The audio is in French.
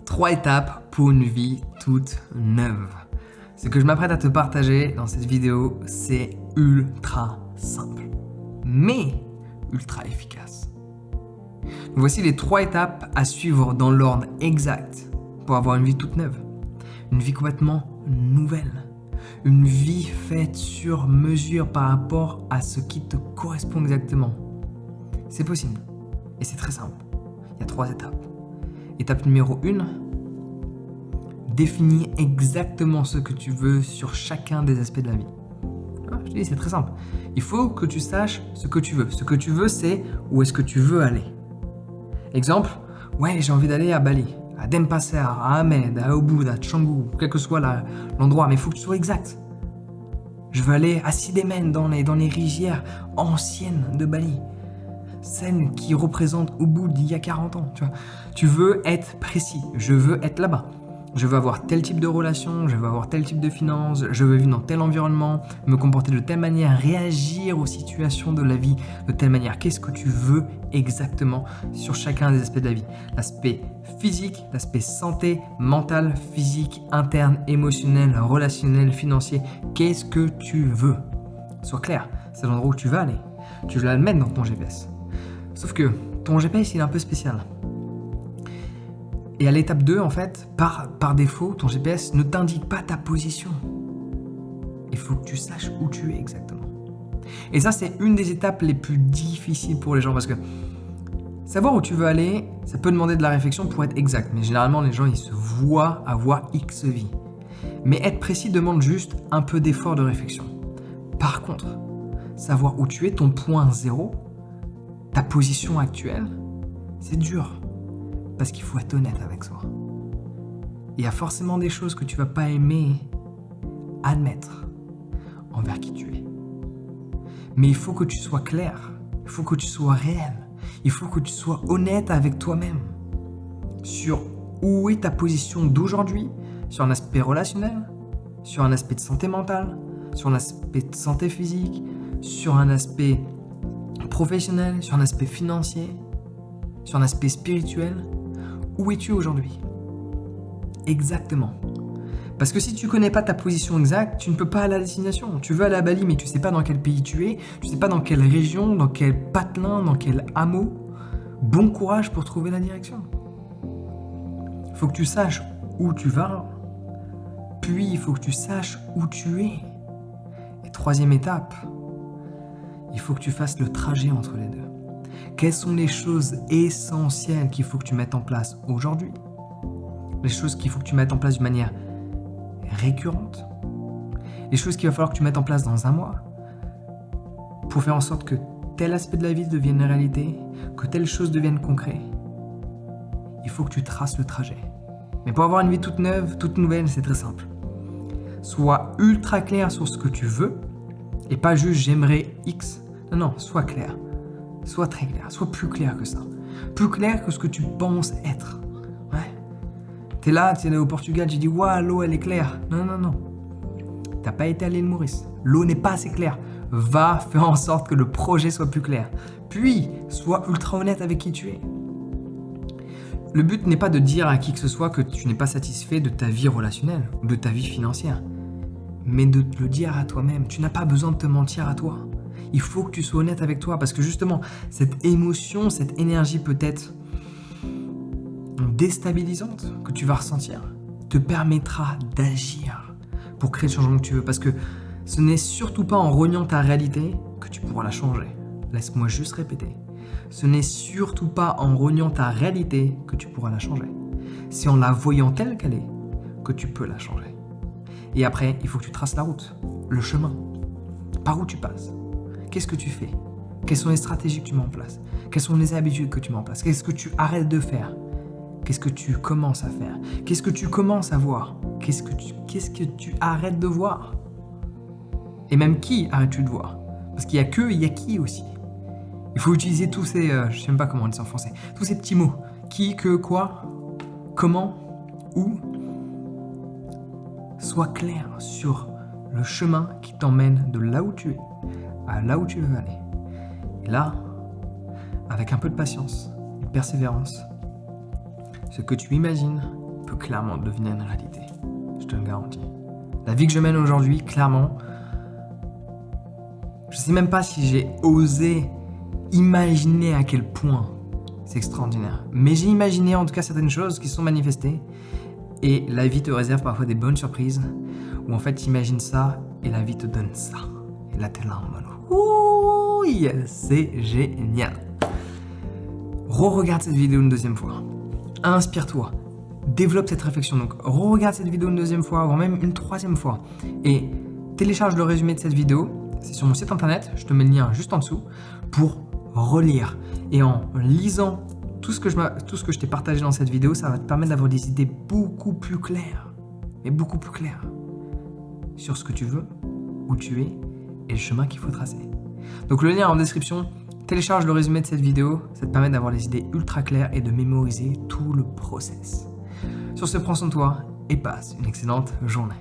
3 étapes pour une vie toute neuve. Ce que je m'apprête à te partager dans cette vidéo, c'est ultra simple, mais ultra efficace. Donc voici les 3 étapes à suivre dans l'ordre exact pour avoir une vie toute neuve. Une vie complètement nouvelle. Une vie faite sur mesure par rapport à ce qui te correspond exactement. C'est possible. Et c'est très simple. Il y a 3 étapes. Étape numéro 1, définis exactement ce que tu veux sur chacun des aspects de la vie. Je te dis, c'est très simple. Il faut que tu saches ce que tu veux. Ce que tu veux, c'est où est-ce que tu veux aller. Exemple, ouais, j'ai envie d'aller à Bali, à Denpasar, à Ahmed, à Ubud, à Canggu, quel que soit l'endroit, mais il faut que tu sois exact. Je veux aller à Sidemen, dans les rizières anciennes de Bali. Celles qui représentent Ubud d'il y a 40 ans. Tu veux être précis, je veux être là-bas. Je veux avoir tel type de relation, je veux avoir tel type de finances, je veux vivre dans tel environnement, me comporter de telle manière, réagir aux situations de la vie de telle manière. Qu'est-ce que tu veux exactement sur chacun des aspects de la vie? L'aspect physique, l'aspect santé, mental, physique, interne, émotionnel, relationnel, financier. Qu'est-ce que tu veux? Sois clair, c'est l'endroit où tu vas aller. Tu vas le mettre dans ton GPS. Sauf que ton GPS, il est un peu spécial. Et à l'étape 2, en fait, par défaut, ton GPS ne t'indique pas ta position. Il faut que tu saches où tu es exactement. Et ça, c'est une des étapes les plus difficiles pour les gens parce que savoir où tu veux aller, ça peut demander de la réflexion pour être exact. Mais généralement, les gens, ils se voient avoir X vie. Mais être précis demande juste un peu d'effort de réflexion. Par contre, savoir où tu es, ton point zéro, ta position actuelle, c'est dur. Parce qu'il faut être honnête avec soi. Il y a forcément des choses que tu vas pas aimer admettre envers qui tu es. Mais il faut que tu sois clair, il faut que tu sois réel, il faut que tu sois honnête avec toi-même sur où est ta position d'aujourd'hui, sur un aspect relationnel, sur un aspect de santé mentale, sur un aspect de santé physique, sur un aspect professionnel, sur un aspect financier, sur un aspect spirituel. Où es-tu aujourd'hui? Exactement. Parce que si tu ne connais pas ta position exacte, tu ne peux pas aller à la destination. Tu veux aller à Bali, mais tu ne sais pas dans quel pays tu es, tu ne sais pas dans quelle région, dans quel patelin, dans quel hameau. Bon courage pour trouver la direction. Il faut que tu saches où tu vas, puis il faut que tu saches où tu es. Et 3e étape, il faut que tu fasses le trajet entre les deux. Quelles sont les choses essentielles qu'il faut que tu mettes en place aujourd'hui? Les choses qu'il faut que tu mettes en place d'une manière récurrente? Les choses qu'il va falloir que tu mettes en place dans un mois? Pour faire en sorte que tel aspect de la vie devienne une réalité, que telle chose devienne concret. Il faut que tu traces le trajet. Mais pour avoir une vie toute neuve, toute nouvelle, c'est très simple. Sois ultra clair sur ce que tu veux et pas juste j'aimerais X. Non, sois clair. Sois très clair, sois plus clair que ça. Plus clair que ce que tu penses être. Ouais. T'es là, tu es allé au Portugal, tu dis waouh, l'eau elle est claire. Non. T'as pas été à l'île Maurice. L'eau n'est pas assez claire. Va faire en sorte que le projet soit plus clair. Puis, sois ultra honnête avec qui tu es. Le but n'est pas de dire à qui que ce soit que tu n'es pas satisfait de ta vie relationnelle ou de ta vie financière. Mais de te le dire à toi-même. Tu n'as pas besoin de te mentir à toi. Il faut que tu sois honnête avec toi parce que justement, cette émotion, cette énergie peut-être déstabilisante que tu vas ressentir te permettra d'agir pour créer le changement que tu veux parce que ce n'est surtout pas en reniant ta réalité que tu pourras la changer. Laisse-moi juste répéter. Ce n'est surtout pas en reniant ta réalité que tu pourras la changer. C'est en la voyant telle qu'elle est que tu peux la changer. Et après, il faut que tu traces la route, le chemin, par où tu passes. Qu'est-ce que tu fais? Quelles sont les stratégies que tu mets en place? Quelles sont les habitudes que tu mets en place? Qu'est-ce que tu arrêtes de faire? Qu'est-ce que tu commences à faire? Qu'est-ce que tu commences à voir? Qu'est-ce que tu arrêtes de voir? Et même qui arrêtes-tu de voir? Parce qu'il y a que, il y a qui aussi. Il faut utiliser tous ces, je sais même pas comment on dit ça en français, tous ces petits mots. Qui, que, quoi, comment, où. Sois clair sur le chemin qui t'emmène de là où tu es à là où tu veux aller. Et là, avec un peu de patience et de persévérance, ce que tu imagines peut clairement devenir une réalité. Je te le garantis. La vie que je mène aujourd'hui, clairement, je sais même pas si j'ai osé imaginer à quel point c'est extraordinaire. Mais j'ai imaginé en tout cas certaines choses qui se sont manifestées. Et la vie te réserve parfois des bonnes surprises où en fait tu imagines ça et la vie te donne ça. Et là t'es là en mode ouh, c'est génial. Re-regarde cette vidéo une deuxième fois. Inspire-toi. Développe cette réflexion. Donc re-regarde cette vidéo une deuxième fois, voire même une troisième fois. Et télécharge le résumé de cette vidéo. C'est sur mon site internet, je te mets le lien juste en dessous, pour relire. Et en lisant tout ce que je t'ai partagé dans cette vidéo, ça va te permettre d'avoir des idées beaucoup plus claires, mais beaucoup plus claires, sur ce que tu veux, où tu es, et le chemin qu'il faut tracer. Donc le lien en description, télécharge le résumé de cette vidéo, ça te permet d'avoir les idées ultra claires et de mémoriser tout le process. Sur ce, prends soin de toi et passe une excellente journée.